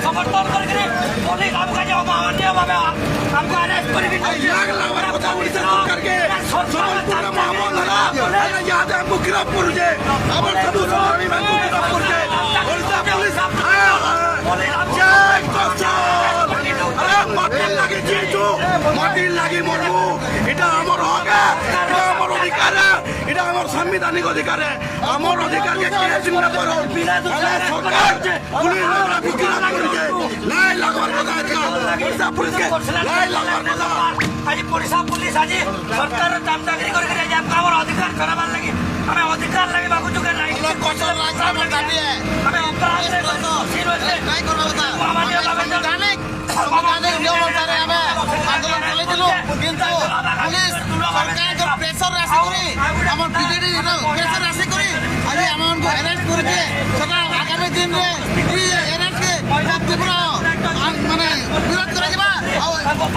समर्थन करके पुलिस हमका जो माननीय बाबा हमको अरेस्ट करके संबलपुर मामूल हला याद है मुकरापुर जे अमर सबू समानी में मुकरापुर जे ओडिशा पुलिस अरे माटी लगी जीजू माटी लगी मरबू এটা আমার হক এটা আমার অধিকার এটা আমার সাংবিধানিক অধিকার আমার অধিকারকে কে চিন্তা করো সরকার পুলিশ আমরা বিক্রাম করছে লাই লাগবার কথা ওড়িশা পুলিশকে লাই লাগবার কথা আজি ওড়িশা পুলিশ আজি সরকার দামদাগিরি করে করে যে আমার অধিকার ছড়াবার লাগি আমি অধিকার লাগি বাবু চুকে নাই কঠোর রাজনীতি দাবি আমি অপরাধ নাই করব কথা আমাদের বাবা জানে সমাজের নিয়ম অনুসারে আমি আন্দোলন চলেছিল কিন্তু পুলিশ সরকারকে প্রেসার রাশি করে আমার বিজেডি প্রেসার রাশি করে আজ আমাকে অ্যারেস্ট করেছে সেটা আগামী দিনে এই অ্যারেস্টকে তীব্র মানে বিরোধ করে যাবা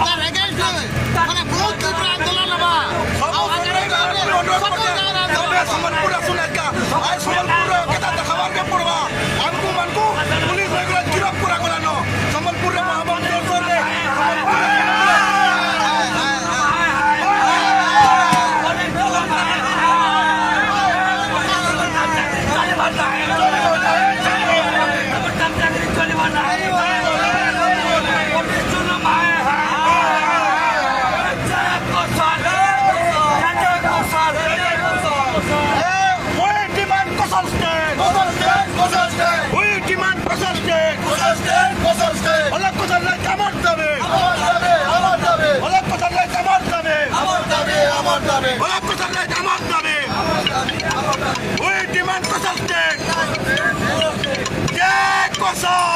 তার এগেইনস্ট মানে বহুত তীব্র আন্দোলন হবা সম্বলপুর শুনেকা আর সম্বলপুর কেতা দেখাবার কে পড়বা আমকু মানকু পুলিশ রেগুলার গিরফ করা করানো সম্বলপুর মহাবন দর্শনে we demand Kosal state. Yeah, Kosal.